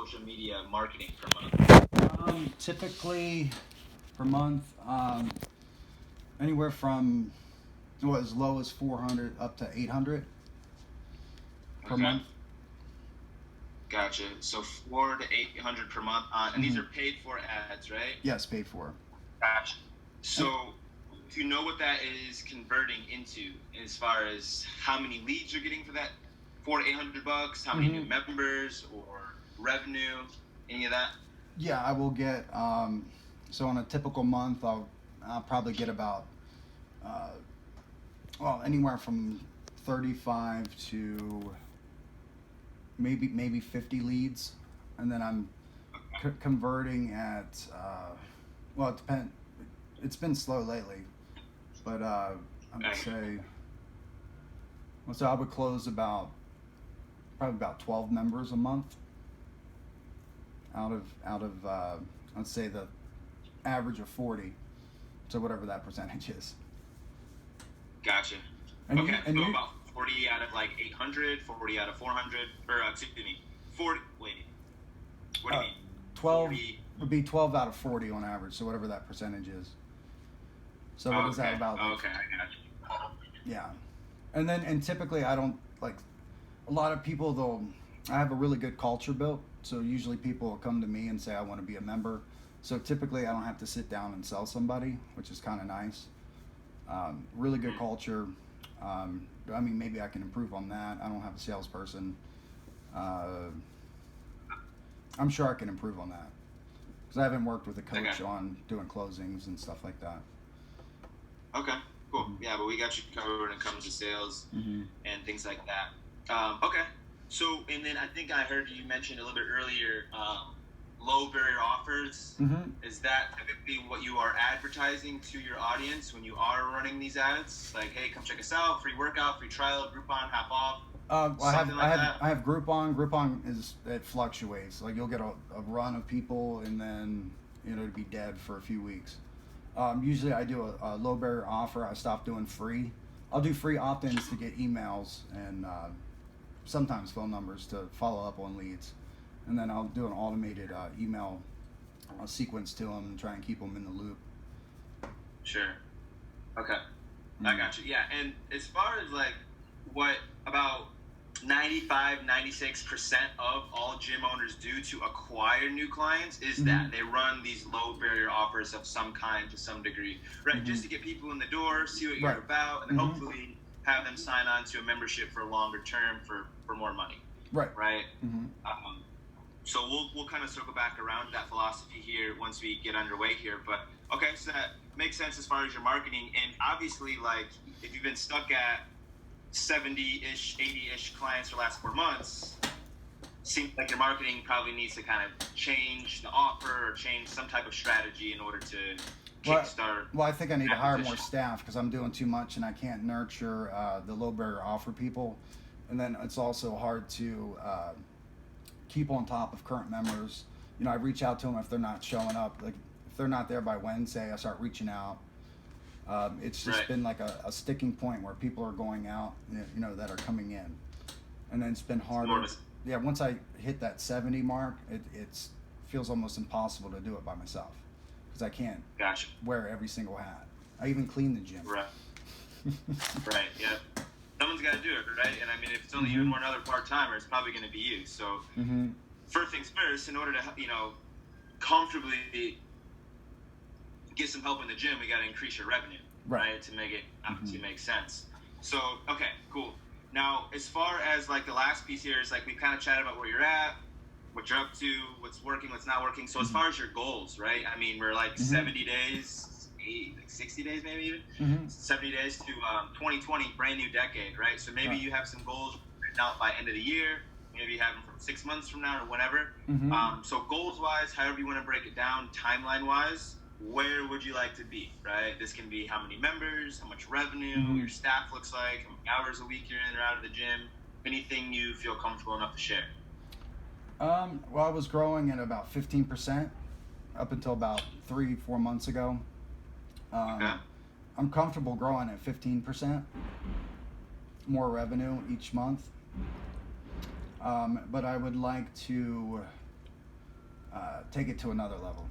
social media marketing per month? Typically per month, anywhere from as low as 400 up to 800 per Okay. month. Gotcha. So 400 to 800 per month, and these are paid for ads, right? Yes, paid for. Gotcha. So, do you know what that is converting into, as far as how many leads you're getting for that $400 to $800? How many new members or revenue? Any of that? Yeah, I will get. So on a typical month, I'll probably get about anywhere from 35 to maybe 50 leads, and then I'm converting at it depends. It's been slow lately, but I would say I would close probably about 12 members a month out of let's say the average of 40, so whatever that percentage is. Gotcha. And okay, you, so about 40 out of like 800, 40 out of 400, or excuse me, 40. Wait, what do you mean? 12 40. would be 12 out of 40 on average, so whatever that percentage is. So what is that about? Okay, I got you. Yeah, and typically I don't like a lot of people. I have a really good culture built, so usually people will come to me and say I want to be a member. So typically I don't have to sit down and sell somebody, which is kind of nice. Really good culture. Maybe I can improve on that. I don't have a salesperson. I'm sure I can improve on that because I haven't worked with a coach on doing closings and stuff like that. Okay, cool. Yeah, but we got you covered when it comes to sales and things like that. Okay, so and then I think I heard you mention a little bit earlier, low barrier offers. Is that typically what you are advertising to your audience when you are running these ads? Like, hey, come check us out, free workout, free trial, Groupon, half off. I have Groupon. Groupon it fluctuates. Like you'll get a run of people and then it'd be dead for a few weeks. Usually I do a low barrier offer. I stop doing free. I'll do free opt-ins to get emails and sometimes phone numbers to follow up on leads. And then I'll do an automated email sequence to them and try and keep them in the loop. Sure. Okay. I got you. Yeah, and as far as like what about 95-96% of all gym owners do to acquire new clients is that they run these low barrier offers of some kind to some degree, right? Just to get people in the door, see what you're about, and hopefully have them sign on to a membership for a longer term for more money. Right. So we'll kind of circle back around to that philosophy here once we get underway here. But okay, so that makes sense as far as your marketing. And obviously, like if you've been stuck at 70-ish, 80-ish clients for the last 4 months, seems like your marketing probably needs to kind of change the offer or change some type of strategy in order to kickstart. Well, I think I need to hire more staff because I'm doing too much and I can't nurture the low barrier offer people. And then it's also hard to keep on top of current members. I reach out to them if they're not showing up. Like if they're not there by Wednesday, I start reaching out. It's just been like a sticking point where people are going out, that are coming in, and then it's been harder. Yeah, once I hit that 70 mark, it feels almost impossible to do it by myself because I can't wear every single hat. I even clean the gym. Right. Yeah. Someone's got to do it, right? And I mean, if it's only you and one other part-timer, it's probably going to be you. So first things first, in order to comfortably get some help in the gym, we got to increase your revenue, right? To make it obviously make sense. So, okay, cool. Now, as far as like the last piece here is like we kind of chatted about where you're at, what you're up to, what's working, what's not working. So as far as your goals, right? I mean, we're like 70 days, 60 days maybe even, 70 days to 2020, brand new decade, right? So maybe you have some goals written out by end of the year. Maybe you have them from 6 months from now or whenever. So goals-wise, however you want to break it down, timeline-wise, where would you like to be, right? This can be how many members, how much revenue, your staff looks like, how many hours a week you're in or out of the gym, anything you feel comfortable enough to share. Well, I was growing at about 15% up until about 3-4 months ago. I'm comfortable growing at 15% more revenue each month. But I would like to take it to another level.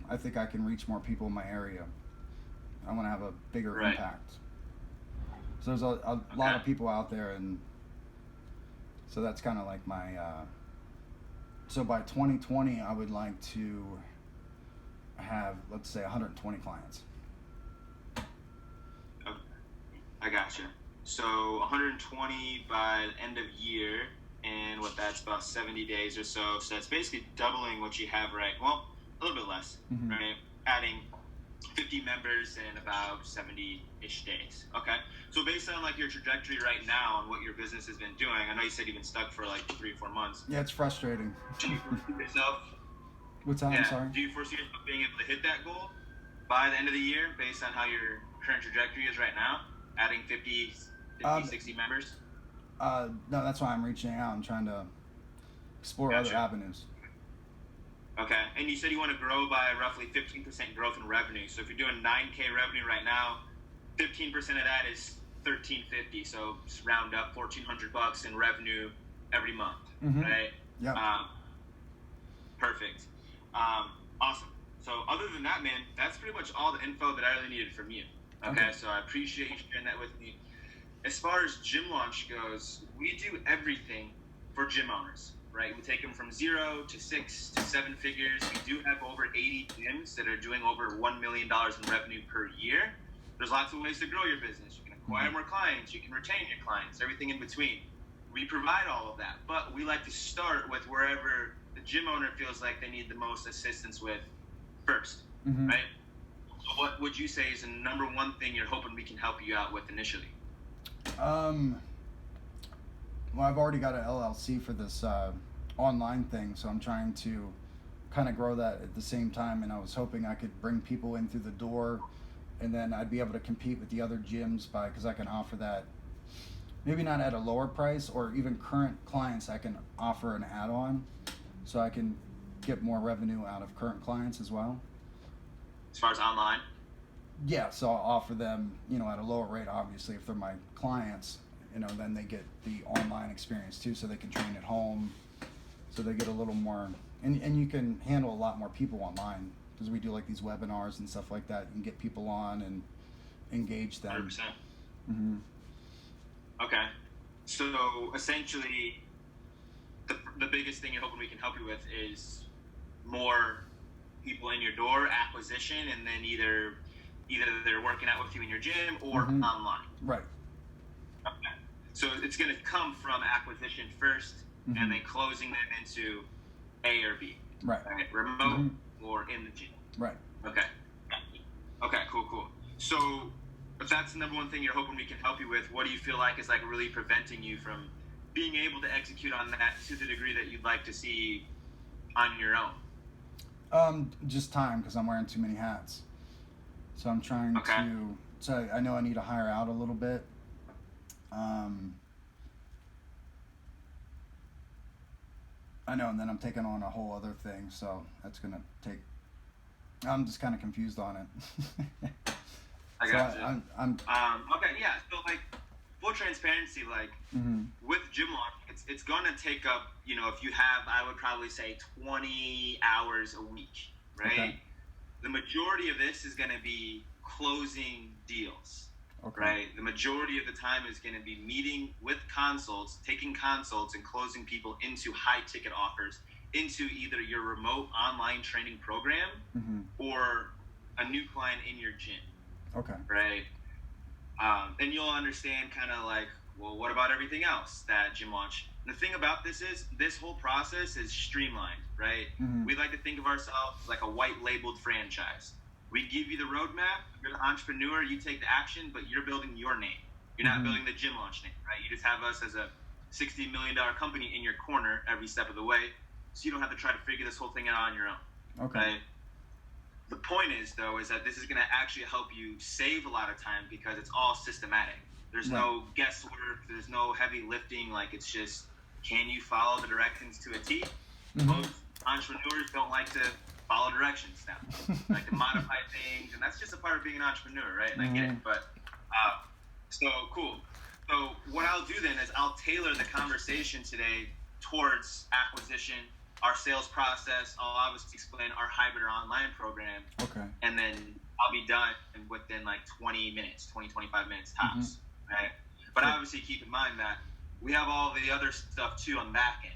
I think I can reach more people in my area. I want to have a bigger impact. So there's a lot of people out there, and so that's kind of like my. So by 2020, I would like to have, let's say, 120 clients. Okay. I gotcha. So 120 by the end of year, and what that's about 70 days or so. So that's basically doubling what you have well, a little bit less, right? Adding 50 members in about 70-ish days. Okay. So based on like your trajectory right now and what your business has been doing, I know you said you've been stuck for like 3 or 4 months. Yeah, it's frustrating. Do you foresee yourself? What's that? I'm sorry. Do you foresee yourself being able to hit that goal by the end of the year based on how your current trajectory is right now? Adding 50, 60 members? No, that's why I'm reaching out. I'm trying to explore other avenues. Okay, and you said you want to grow by roughly 15% growth in revenue. So if you're doing 9K revenue right now, 15% of that is $1,350. So just round up $1,400 in revenue every month, right? Yeah. Perfect. Awesome. So other than that, man, that's pretty much all the info that I really needed from you. Okay. So I appreciate you sharing that with me. As far as Gym Launch goes, we do everything for gym owners. Right, we take them from 0 to 6 to 7 figures. We do have over 80 gyms that are doing over $1 million in revenue per year. There's lots of ways to grow your business. You can acquire more clients. You can retain your clients, everything in between. We provide all of that, but we like to start with wherever the gym owner feels like they need the most assistance with first, right? So what would you say is the number one thing you're hoping we can help you out with initially? Well, I've already got an LLC for this online thing, so I'm trying to kind of grow that at the same time, and I was hoping I could bring people in through the door, and then I'd be able to compete with the other gyms because I can offer that, maybe not at a lower price, or even current clients I can offer an add-on, so I can get more revenue out of current clients as well. As far as online? Yeah, so I'll offer them, at a lower rate, obviously, if they're my clients. Then they get the online experience too, so they can train at home, so they get a little more, and you can handle a lot more people online, because we do like these webinars and stuff like that. You can get people on and engage them. 100%. Okay, so essentially, the biggest thing you're hoping we can help you with is more people in your door, acquisition, and then either they're working out with you in your gym or online. Right. Okay. So it's going to come from acquisition first, and then closing them into A or B. Right. Remote or in the gym. Right. Okay. Okay, cool. So if that's the number one thing you're hoping we can help you with, what do you feel like is like really preventing you from being able to execute on that to the degree that you'd like to see on your own? Just time, because I'm wearing too many hats. So I'm trying to, so I know I need to hire out a little bit. I know, and then I'm taking on a whole other thing, so that's gonna take. I'm just kind of confused on it. I got you. I'm okay, yeah. So like, full transparency, like with Gym Launch, it's gonna take up. If you have, I would probably say 20 hours a week, right? Okay. The majority of this is gonna be closing deals. Okay. Right. The majority of the time is going to be meeting with consults, taking consults, and closing people into high ticket offers, into either your remote online training program or a new client in your gym. Okay. Right. And you'll understand kind of like, well, what about everything else that Gym Launch? The thing about this is this whole process is streamlined, right? We like to think of ourselves like a white labeled franchise. We give you the roadmap. You're the entrepreneur. You take the action, but you're building your name. You're not building the Gym Launch name, right? You just have us as a $60 million company in your corner every step of the way, so you don't have to try to figure this whole thing out on your own. Okay. Right? The point is, though, is that this is going to actually help you save a lot of time because it's all systematic. There's no guesswork. There's no heavy lifting. Like, it's just, can you follow the directions to a T? Most entrepreneurs don't like to follow directions now, like to modify things, and that's just a part of being an entrepreneur, right? And I get it, but so cool. So what I'll do then is I'll tailor the conversation today towards acquisition. our sales process. I'll obviously explain our hybrid or online program. Okay. And then I'll be done within like 20 minutes, 25 minutes tops, right? But obviously keep in mind that we have all the other stuff too on the back end,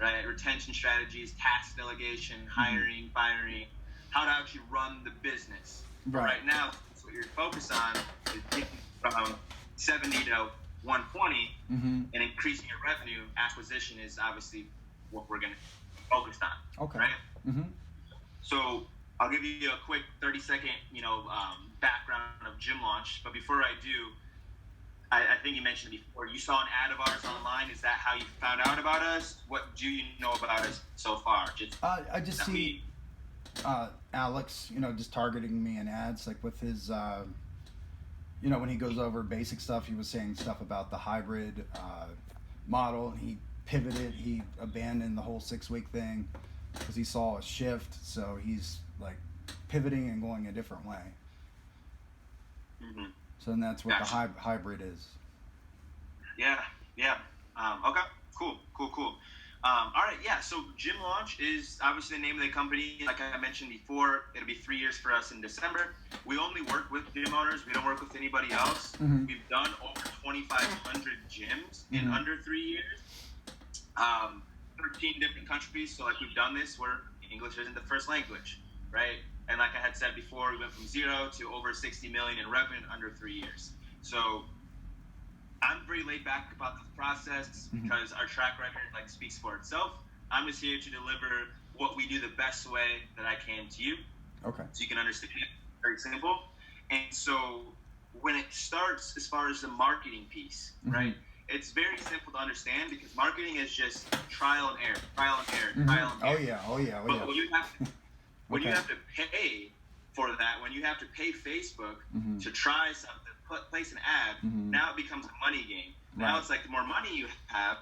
right? Retention strategies, task delegation, hiring, firing, how to actually run the business. But right now, what you're focused on is getting from 70 to 120 and increasing your revenue. Acquisition is obviously what we're going to focus on. Okay. Right? So I'll give you a quick 30-second, background of Gym Launch. But before I do, I think you mentioned it before. You saw an ad of ours online. Is that how you found out about us? What do you know about us so far? I just see Alex, just targeting me in ads, like with his, when he goes over basic stuff, he was saying stuff about the hybrid model, and he pivoted. He abandoned the whole 6-week thing because he saw a shift. So he's like pivoting and going a different way. So then that's what the hybrid is. Yeah. Okay. Cool. All right. Yeah. So Gym Launch is obviously the name of the company. Like I mentioned before, it'll be 3 years for us in December. We only work with gym owners. We don't work with anybody else. We've done over 2,500 gyms in under 3 years. 13 different countries. So like we've done this where English isn't the first language, right? And like I had said before, we went from 0 to over 60 million in revenue in under 3 years. So I'm pretty laid back about this process because our track record speaks for itself. I'm just here to deliver what we do the best way that I can to you. Okay. So you can understand it. Very simple. And so when it starts as far as the marketing piece, right? It's very simple to understand because marketing is just trial and error. Oh yeah. But when you have to pay for that, when you have to pay Facebook to try something, place an ad, now it becomes a money game. Now it's like the more money you have,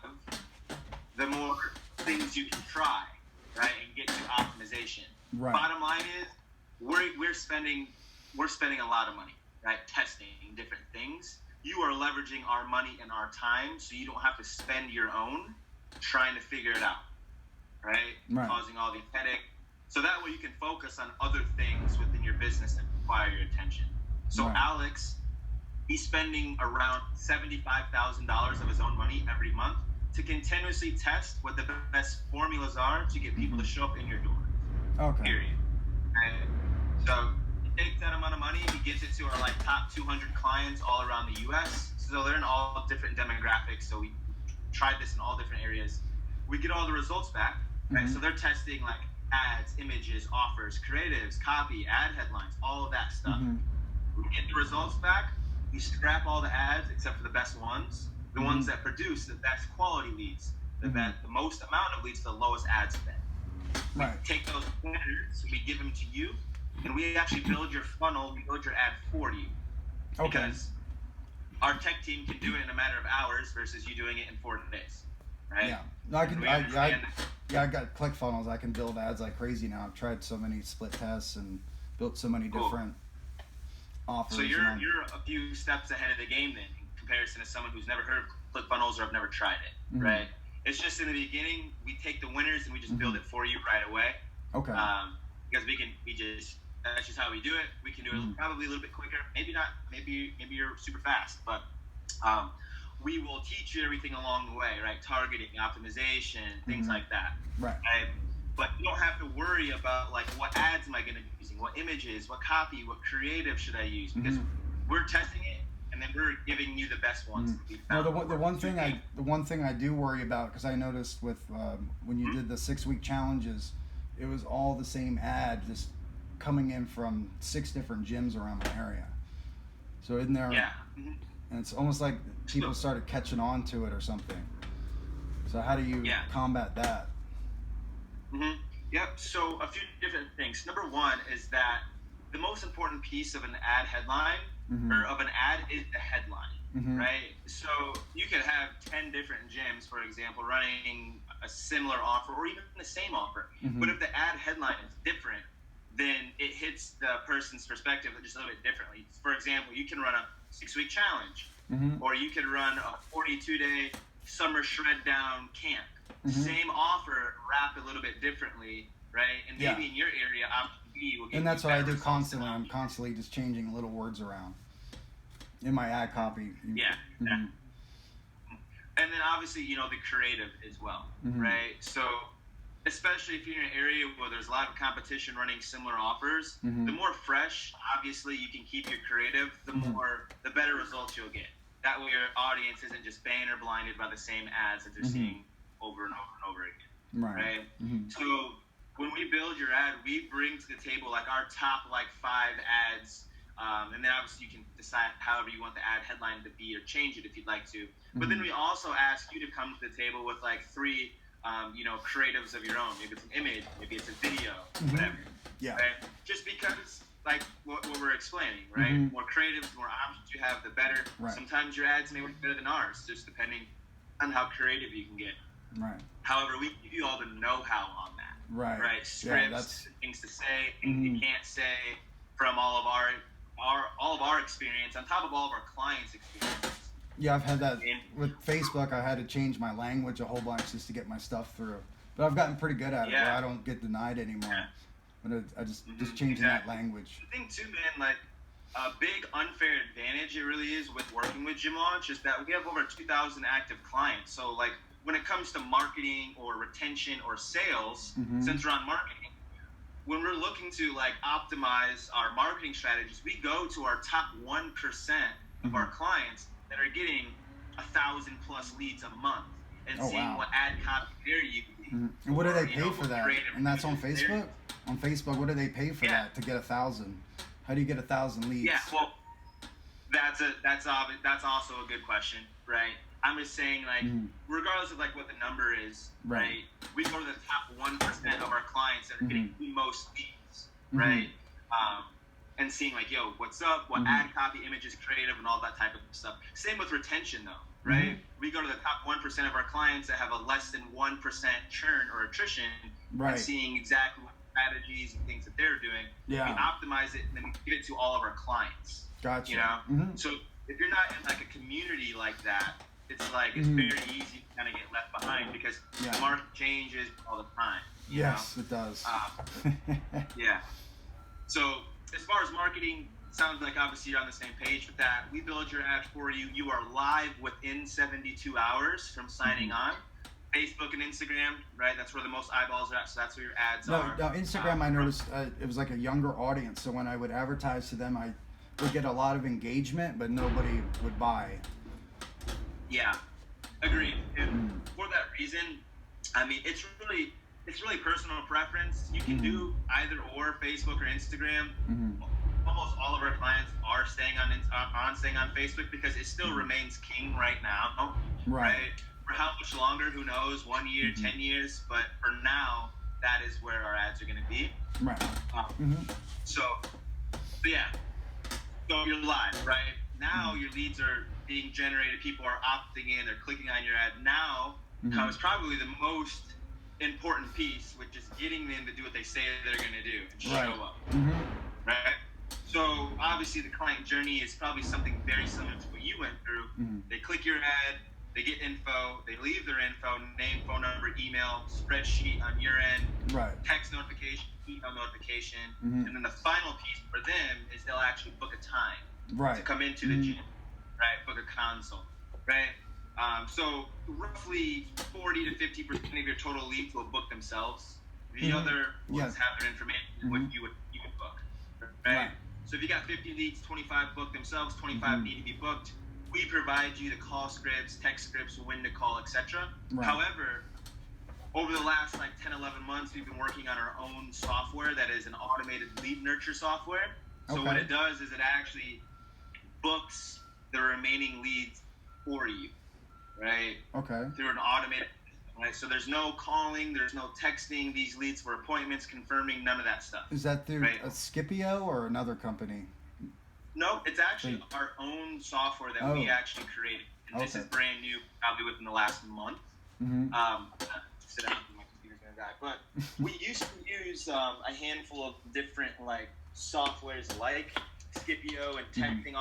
the more things you can try, right, and get to optimization. Right. Bottom line is, we're spending a lot of money, right, testing different things. You are leveraging our money and our time, so you don't have to spend your own trying to figure it out, right? Causing all the headache. So that way you can focus on other things within your business that require your attention. So Alex, he's spending around $75,000 of his own money every month to continuously test what the best formulas are to get people to show up in your door. Okay. Period. And so he takes that amount of money, he gives it to our top 200 clients all around the U.S. So they're in all different demographics. So we tried this in all different areas. We get all the results back. Right? So they're testing ads, images, offers, creatives, copy, ad headlines, all of that stuff. We get the results back. You scrap all the ads except for the best ones, the ones that produce the best quality leads, the most amount of leads, the lowest ad spend. We take those winners, we give them to you, and we actually build your funnel, we build your ad for you. Okay. Because our tech team can do it in a matter of hours versus you doing it in 4 days, right? Yeah. No, I got ClickFunnels. I can build ads like crazy now. I've tried so many split tests and built so many different offers. So you're a few steps ahead of the game then, in comparison to someone who's never heard of ClickFunnels or have never tried it, right? It's just in the beginning, we take the winners and we just build it for you right away. Okay. Because that's just how we do it. We can do it probably a little bit quicker. Maybe not. Maybe you're super fast, but we will teach you everything along the way, right? Targeting, optimization, things like that. Right. But you don't have to worry about what ads am I going to be using, what images, what copy, what creative should I use, because we're testing it and then we're giving you the best ones. No, the one thing I do worry about, because I noticed with when you did the 6-week challenges, it was all the same ad just coming in from 6 different gyms around my area. So in there, and it's almost like people started catching on to it or something. So how do you combat that? Yep. So a few different things. Number one is that the most important piece of an ad headline or of an ad is the headline, right? So you could have 10 different gyms, for example, running a similar offer or even the same offer. But if the ad headline is different, then it hits the person's perspective just a little bit differently. For example, you can run a 6-week challenge, or you could run a 42-day summer shred down camp, same offer wrapped a little bit differently, right? And maybe in your area, option B will get. And that's what I do constantly. I'm constantly just changing little words around in my ad copy. Yeah. And then obviously, the creative as well, right? So especially if you're in an area where there's a lot of competition running similar offers, the more fresh, obviously, you can keep your creative, the better results you'll get. That way your audience isn't just banner blinded by the same ads that they're seeing over and over and over again, right? So when we build your ad, we bring to the table like our top 5 ads, and then obviously you can decide however you want the ad headline to be or change it if you'd like to. But then we also ask you to come to the table with 3 creatives of your own. Maybe it's an image, maybe it's a video, whatever. Yeah. Right? Just because, what we're explaining, right? More creatives, more options you have, the better. Right. Sometimes your ads may work better than ours, just depending on how creative you can get. Right. However, we give you all the know-how on that. Right. Right. Scripts, things to say, things you can't say, from all of our experience, on top of all of our clients' experience. Yeah, I've had that with Facebook. I had to change my language a whole bunch just to get my stuff through. But I've gotten pretty good at it. Where I don't get denied anymore. Yeah. But I just changing that language. The thing too, man, a big unfair advantage it really is with working with Gym Launch is that we have over 2,000 active clients. So when it comes to marketing or retention or sales, since we're on marketing, when we're looking to optimize our marketing strategies, we go to our top 1% of our clients that are getting 1,000+ leads a month and seeing what ad copy they're using. And what do they pay for that? And that's on Facebook? On Facebook, what do they pay for that to get 1,000? How do you get 1,000 leads? Yeah, well, that's also a good question, right? I'm just saying, regardless of what the number is, right? We go to the top 1% of our clients that are getting the most leads, right? And seeing what's up, what ad copy, images, creative, and all that type of stuff. Same with retention, though, right? We go to the top 1% of our clients that have a less than 1% churn or attrition, and seeing exactly what strategies and things that they're doing. Yeah. We optimize it, and then we give it to all of our clients. Gotcha. So if you're not in a community like that, it's it's very easy to kind of get left behind because the market changes all the time. Yes, it does. Yeah. So as far as marketing, sounds like obviously you're on the same page with that. We build your ad for you. You are live within 72 hours from signing on. Facebook and Instagram, right? That's where the most eyeballs are at, so that's where your ads are. No, Instagram, I noticed it was a younger audience, so when I would advertise to them, I would get a lot of engagement, but nobody would buy. Yeah, agreed. And for that reason, I mean, it's really personal preference. You can do either or, Facebook or Instagram. Almost all of our clients are staying on Facebook because it still remains king right now. Right. For how much longer? Who knows? 1 year, 10 years. But for now, that is where our ads are going to be. Right. So yeah. So you're live, right? Now your leads are being generated. People are opting in. They're clicking on your ad. Now comes probably the most important piece, which is getting them to do what they say they're going to do and show up. Right? So obviously the client journey is probably something very similar to what you went through. They click your ad. They get info, they leave their info, name, phone number, email, spreadsheet on your end, text notification, email notification, and then the final piece for them is they'll actually book a time to come into the gym, right? Book a consult, right? So roughly 40 to 50% of your total leads will book themselves. The other ones have their information, what you would book, right? So if you got 50 leads, 25 book themselves, 25 need to be booked. We provide you the call scripts, text scripts, when to call, etc. However, over the last 10, 11 months, we've been working on our own software that is an automated lead nurture software. So what it does is it actually books the remaining leads for you, right? Through an automated system, right? So there's no calling, there's no texting these leads for appointments, confirming, none of that stuff. Is that through a Scipio or another company? No, it's actually our own software that we actually created. And this is brand new, probably within the last month. Sit down, my computer's gonna die. But we used to use a handful of different softwares like Scipio and texting,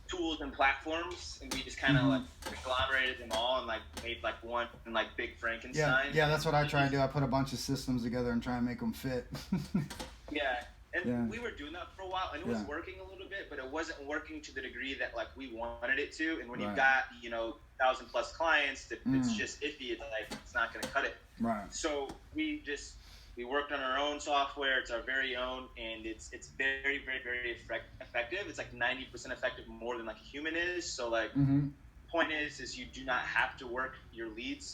tools and platforms, and we just kind of like agglomerated them all and like made like one like big Frankenstein. Yeah, that's what I try to do. I put a bunch of systems together and try and make them fit. Yeah, and Yeah. we were doing that for a while, and it was working a little bit, but it wasn't working to the degree that like we wanted it to. And when you've got 1,000+ clients, it's just iffy. It's like it's not going to cut it. Right. So we worked on our own software. It's our very own, and it's very, very, very effective. It's like 90% effective more than like a human is. So like, point is you do not have to work your leads